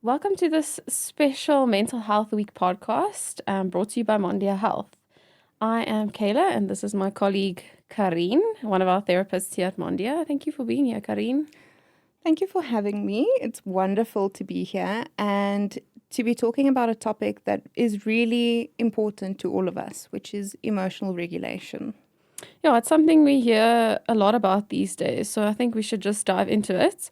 Welcome to this special Mental Health Week podcast brought to you by Mondia Health. I am Kayla, and this is my colleague Carien, one of our therapists here at Mondia. Thank you for being here, Carien. Thank you for having me. It's wonderful to be here and to be talking about a topic that is really important to all of us, which is emotional regulation. Yeah, it's something we hear a lot about these days, so I think we should just dive into it.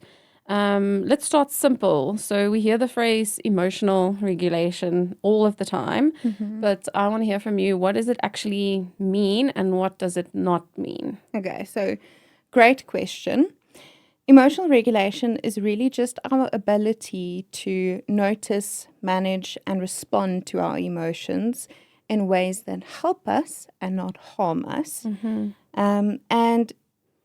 Let's start simple. So we hear the phrase emotional regulation all of the time, but I want to hear from you. What does it actually mean and what does it not mean? Okay, so great question. Emotional regulation is really just our ability to notice, manage, and respond to our emotions in ways that help us and not harm us. And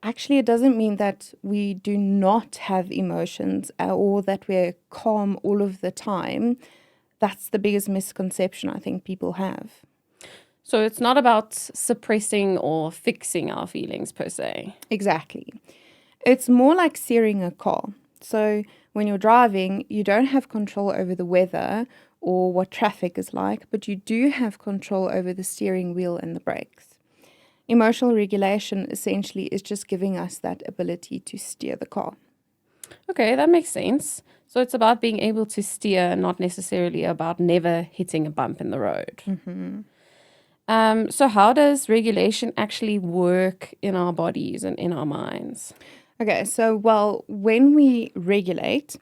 actually, it doesn't mean that we do not have emotions or that we're calm all of the time. That's the biggest misconception I think people have. So it's not about suppressing or fixing our feelings per se. Exactly. It's more like steering a car. So when you're driving, you don't have control over the weather or what traffic is like, but you do have control over the steering wheel and the brakes. Emotional regulation essentially is just giving us that ability to steer the car. Okay, that makes sense. So it's about being able to steer, not necessarily about never hitting a bump in the road. So how does regulation actually work in our bodies and in our minds? Okay, so when we regulate,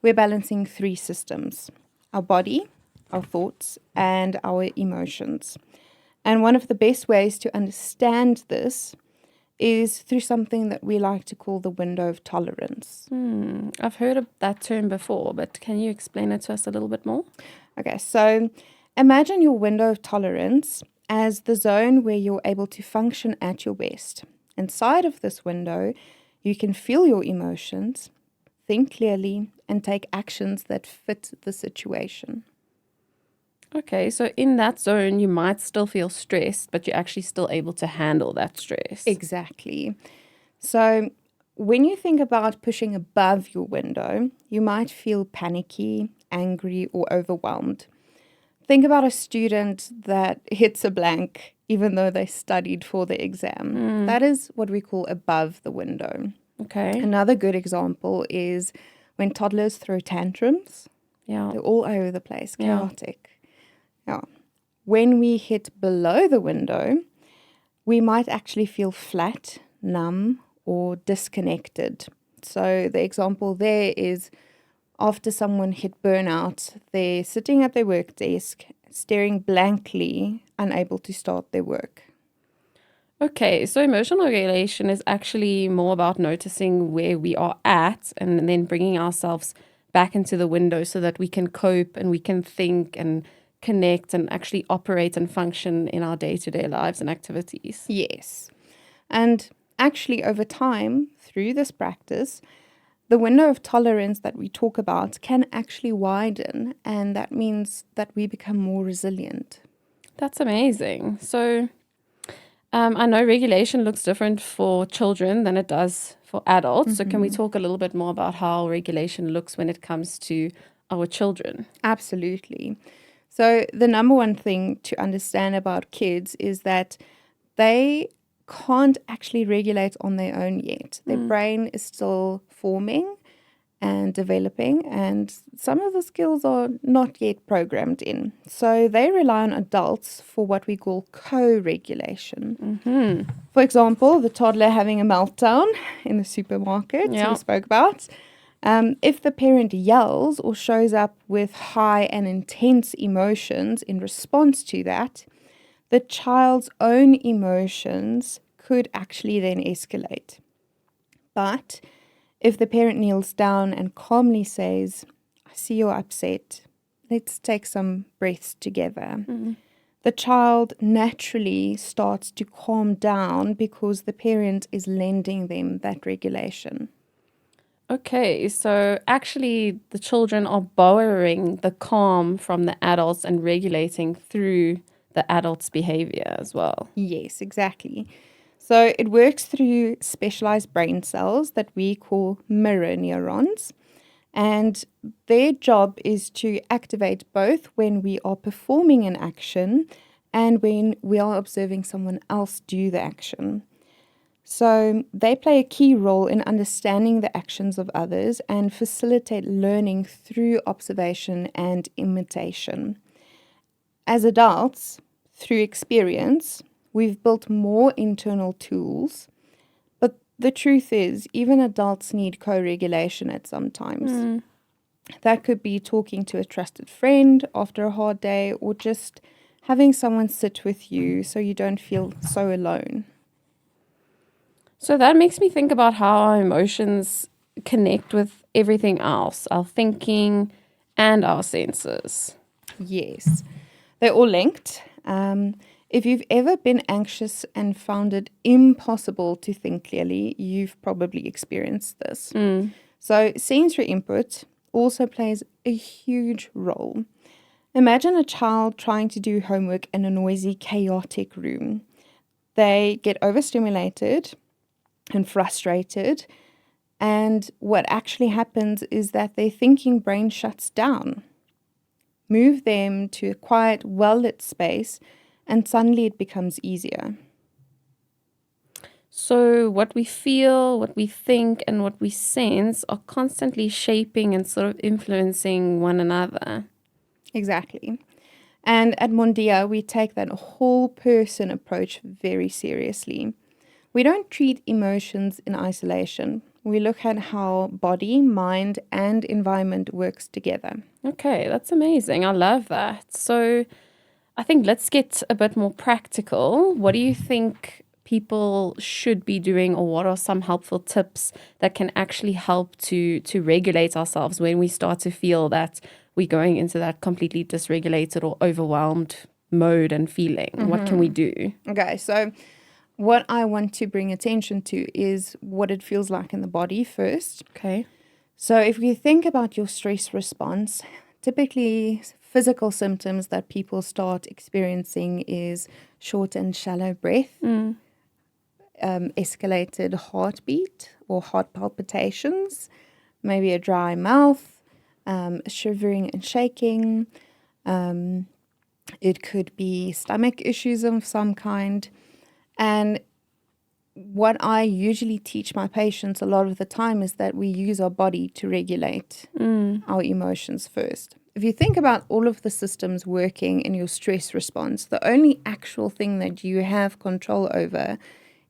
we're balancing three systems: our body, our thoughts, and our emotions. And one of the best ways to understand this is through something that we like to call the window of tolerance. I've heard of that term before, but can you explain it to us a little bit more? Okay, so imagine your window of tolerance as the zone where you're able to function at your best. Inside of this window, you can feel your emotions, think clearly, and take actions that fit the situation. Okay, so in that zone, you might still feel stressed, but you're actually still able to handle that stress. Exactly. So when you think about pushing above your window, you might feel panicky, angry, or overwhelmed. Think about a student that hits a blank even though they studied for the exam. That is what we call above the window. Okay. Another good example is when toddlers throw tantrums. Yeah. They're all over the place, Yeah. chaotic. Yeah. When we hit below the window, we might actually feel flat, numb, or disconnected. So the example there is after someone hit burnout, they're sitting at their work desk, staring blankly, unable to start their work. Okay, so emotional regulation is actually more about noticing where we are at and then bringing ourselves back into the window so that we can cope and we can think and connect and actually operate and function in our day-to-day lives and activities. Yes. And actually, over time, through this practice, the window of tolerance that we talk about can actually widen, and that means that we become more resilient. That's amazing. So I know regulation looks different for children than it does for adults. So can we talk a little bit more about how regulation looks when it comes to our children? Absolutely. So the number one thing to understand about kids is that they can't actually regulate on their own yet. Their brain is still forming and developing, and some of the skills are not yet programmed in. So they rely on adults for what we call co-regulation. For example, the toddler having a meltdown in the supermarket we spoke about. If the parent yells or shows up with high and intense emotions in response to that, the child's own emotions could actually then escalate. But if the parent kneels down and calmly says, "I see you're upset, let's take some breaths together," the child naturally starts to calm down because the parent is lending them that regulation. Okay, so actually the children are borrowing the calm from the adults and regulating through the adult's behavior as well. Yes, exactly. So it works through specialized brain cells that we call mirror neurons. And their job is to activate both when we are performing an action and when we are observing someone else do the action. So they play a key role in understanding the actions of others and facilitate learning through observation and imitation. As adults, through experience, we've built more internal tools, but the truth is, even adults need co-regulation at some times. That could be talking to a trusted friend after a hard day, or just having someone sit with you so you don't feel so alone. So that makes me think about how our emotions connect with everything else, our thinking and our senses. Yes, they're all linked. If you've ever been anxious and found it impossible to think clearly, you've probably experienced this. So sensory input also plays a huge role. Imagine a child trying to do homework in a noisy, chaotic room. They get overstimulated and frustrated, and what actually happens is that their thinking brain shuts down. Move them to a quiet, well-lit space, and suddenly it becomes easier. So what we feel, what we think, and what we sense are constantly shaping and sort of influencing one another. Exactly. And at Mondia, we take that whole person approach very seriously. We don't treat emotions in isolation. We look at how body, mind, and environment works together. Okay, that's amazing. I love that. So I think let's get a bit more practical. What do you think people should be doing, or what are some helpful tips that can actually help to regulate ourselves when we start to feel that we're going into that completely dysregulated or overwhelmed mode and feeling? What can we do? Okay, so what I want to bring attention to is what it feels like in the body first. Okay. So if you think about your stress response, typically physical symptoms that people start experiencing is short and shallow breath, escalated heartbeat or heart palpitations, maybe a dry mouth, shivering and shaking. It could be stomach issues of some kind. And what I usually teach my patients a lot of the time is that we use our body to regulate our emotions first. If you think about all of the systems working in your stress response, the only actual thing that you have control over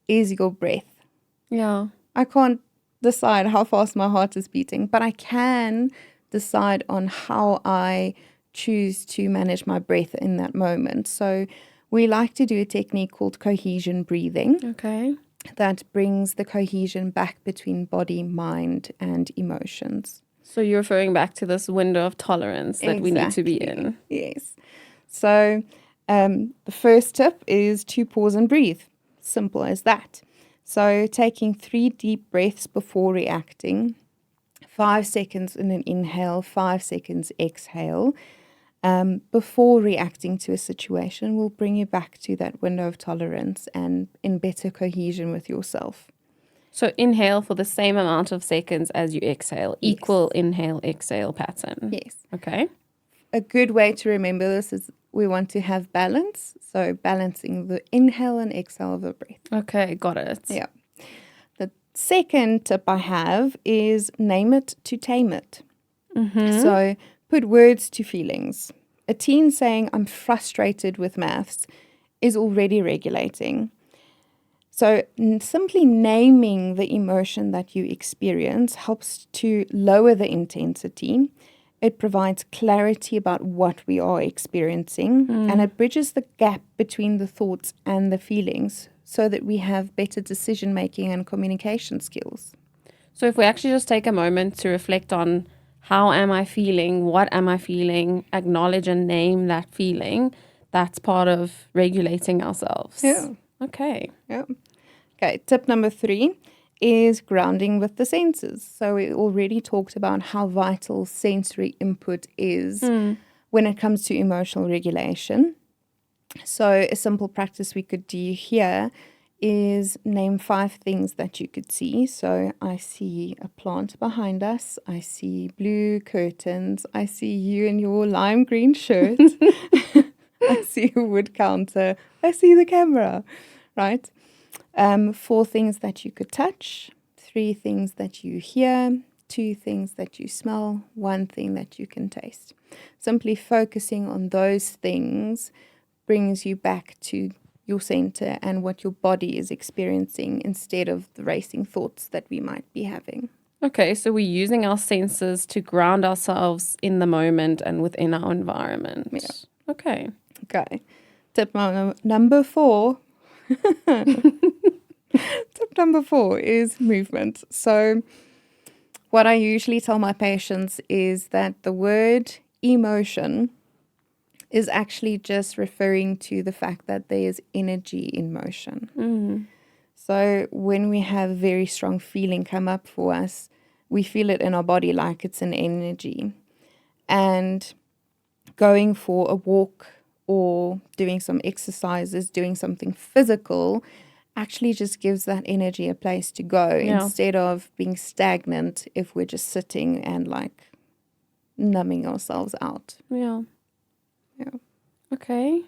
is your breath. Yeah. I can't decide how fast my heart is beating, but I can decide on how I choose to manage my breath in that moment. So we like to do a technique called cohesion breathing. Okay. That brings the cohesion back between body, mind, and emotions. So you're referring back to this window of tolerance that we need to be in. Yes. So the first tip is to pause and breathe. Simple as that. So taking 3 deep breaths before reacting, 5 seconds in an inhale, 5 seconds exhale, before reacting to a situation will bring you back to that window of tolerance and in better cohesion with yourself. So inhale for the same amount of seconds as you exhale. Yes. Equal inhale, exhale pattern. Yes. Okay. A good way to remember this is we want to have balance. So balancing the inhale and exhale of the breath. Okay, got it. Yeah. The second tip I have is name it to tame it. So put words to feelings. A teen saying, I'm frustrated with maths, is already regulating. So simply naming the emotion that you experience helps to lower the intensity. It provides clarity about what we are experiencing, and it bridges the gap between the thoughts and the feelings so that we have better decision-making and communication skills. So if we actually just take a moment to reflect on how am I feeling, what am I feeling, acknowledge and name that feeling, that's part of regulating ourselves. Yeah. Okay. Yeah. Okay, tip number 3 is grounding with the senses. So we already talked about how vital sensory input is when it comes to emotional regulation. So a simple practice we could do here is name 5 things that you could see. So I see a plant behind us. I see blue curtains. I see you in your lime green shirt. I see a wood counter. I see the camera, right? 4 things that you could touch. 3 things that you hear. 2 things that you smell. 1 thing that you can taste. Simply focusing on those things brings you back to your center and what your body is experiencing instead of the racing thoughts that we might be having. Okay, so we're using our senses to ground ourselves in the moment and within our environment. Yeah. Okay. Tip number 4. Tip number 4 is movement. So what I usually tell my patients is that the word emotion is actually just referring to the fact that there is energy in motion. Mm. So when we have very strong feeling come up for us, we feel it in our body like it's an energy. And going for a walk or doing some exercises, doing something physical, actually just gives that energy a place to go instead of being stagnant if we're just sitting and like numbing ourselves out. Yeah. Okay.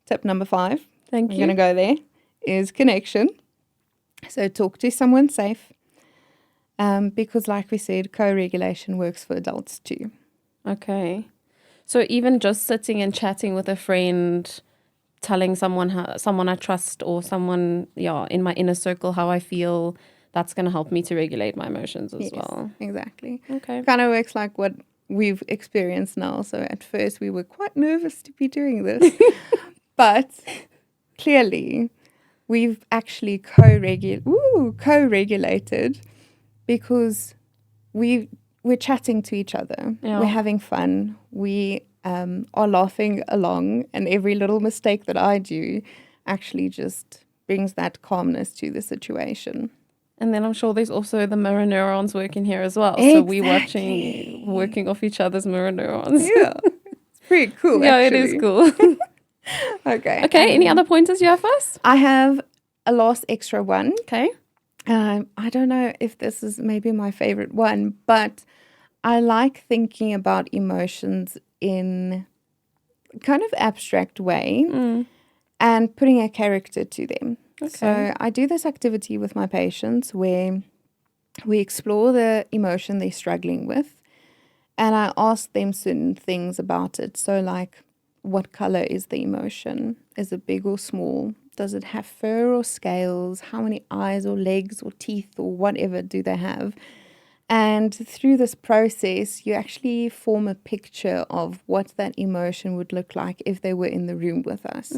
Tip number 5. Thank you. I'm going to go there, is connection. So talk to someone safe. Because like we said, co-regulation works for adults too. Okay. So even just sitting and chatting with a friend, telling someone I trust or someone, in my inner circle how I feel, that's going to help me to regulate my emotions as well. Exactly. Okay. Kind of works like what we've experienced now. So at first we were quite nervous to be doing this. But clearly we've actually co-regulated because we're chatting to each other. Yeah. We're having fun. We are laughing along, and every little mistake that I do actually just brings that calmness to the situation. And then I'm sure there's also the mirror neurons working here as well. Exactly. So we're working off each other's mirror neurons. Yeah. It's pretty cool, Yeah, actually. it is cool. Okay. Okay, any other pointers you have for us? I have a last extra one. Okay. I don't know if this is maybe my favorite one, but I like thinking about emotions in kind of abstract way and putting a character to them. Okay. So I do this activity with my patients where we explore the emotion they're struggling with, and I ask them certain things about it. So like, what color is the emotion? Is it big or small? Does it have fur or scales? How many eyes or legs or teeth or whatever do they have? And through this process, you actually form a picture of what that emotion would look like if they were in the room with us.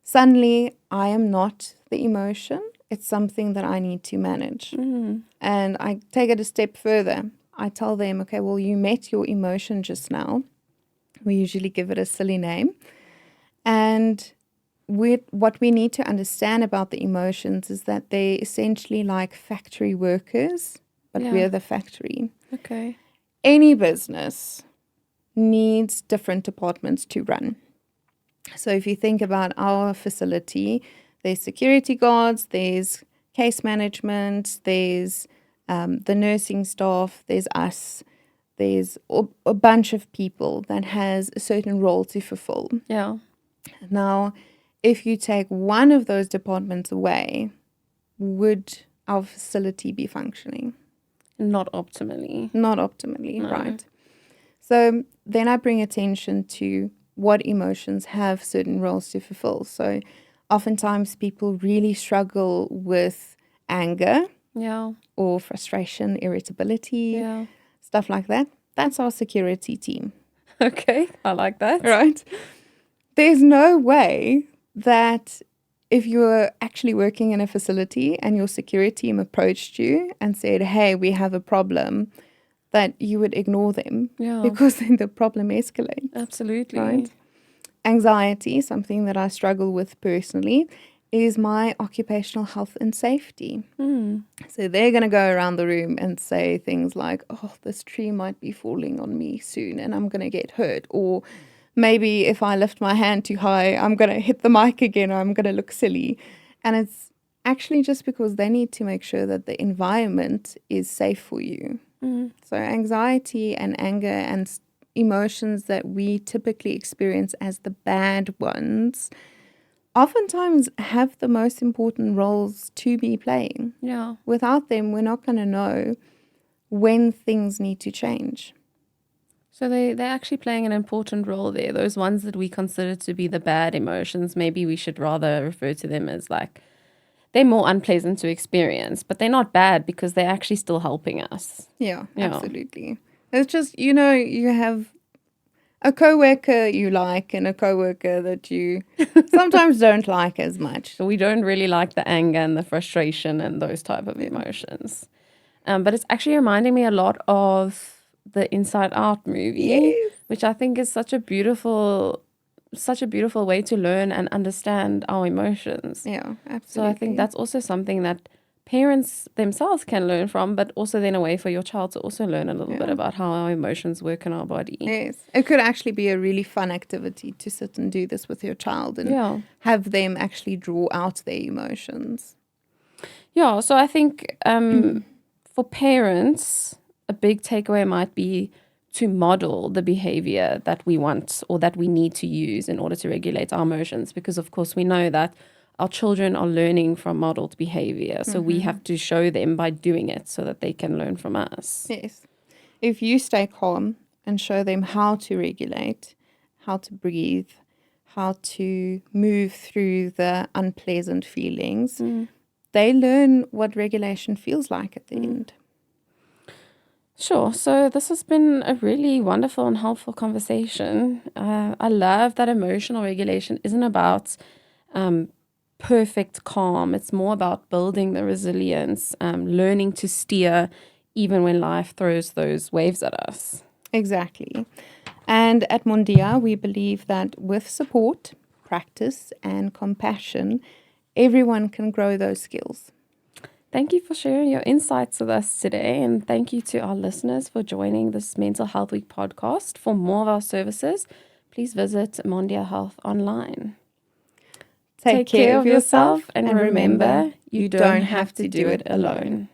Suddenly, I am not the emotion. It's something that I need to manage. And I take it a step further. I tell them, okay, well, you met your emotion just now. We usually give it a silly name. And what we need to understand about the emotions is that they're essentially like factory workers, but we're the factory. Okay. Any business needs different departments to run. So if you think about our facility, there's security guards, there's case management, there's the nursing staff, there's us, there's a bunch of people that has a certain role to fulfill. Yeah. Now, if you take one of those departments away, would our facility be functioning? Not optimally. Not optimally, No. right? So then I bring attention to what emotions have certain roles to fulfill. So oftentimes people really struggle with anger Yeah. or frustration, irritability, Yeah. stuff like that. That's our security team. Okay. I like that. Right? There's no way that if you're actually working in a facility and your security team approached you and said, hey, we have a problem, that you would ignore them because then the problem escalates. Absolutely. Right? Anxiety, something that I struggle with personally, is my occupational health and safety. So they're going to go around the room and say things like, oh, this tree might be falling on me soon and I'm going to get hurt. Or maybe if I lift my hand too high, I'm going to hit the mic again, or I'm going to look silly. And it's actually just because they need to make sure that the environment is safe for you. So anxiety and anger and emotions that we typically experience as the bad ones oftentimes have the most important roles to be playing. Yeah. Without them, we're not going to know when things need to change. So they're actually playing an important role there. Those ones that we consider to be the bad emotions, maybe we should rather refer to them as like, they're more unpleasant to experience, but they're not bad because they're actually still helping us. Yeah, absolutely. It's just, you have a coworker you like and a coworker that you sometimes don't like as much. So we don't really like the anger and the frustration and those type of emotions. But it's actually reminding me a lot of the Inside Out movie, which I think is such a beautiful way to learn and understand our emotions. Yeah, absolutely. So I think that's also something that parents themselves can learn from, but also then a way for your child to also learn a little bit about how our emotions work in our body. Yes. It could actually be a really fun activity to sit and do this with your child and have them actually draw out their emotions. Yeah, so I think for parents, a big takeaway might be to model the behavior that we want or that we need to use in order to regulate our emotions, because of course we know that our children are learning from modeled behavior. So we have to show them by doing it so that they can learn from us. Yes. If you stay calm and show them how to regulate, how to breathe, how to move through the unpleasant feelings, they learn what regulation feels like at the end. Sure. So this has been a really wonderful and helpful conversation. I love that emotional regulation isn't about perfect calm. It's more about building the resilience, learning to steer even when life throws those waves at us. Exactly. And at Mondia, we believe that with support, practice, and compassion, everyone can grow those skills. Thank you for sharing your insights with us today, and thank you to our listeners for joining this Mental Health Week podcast. For more of our services, please visit Mondia Health online. Take care of yourself, and remember, you don't have to do it alone.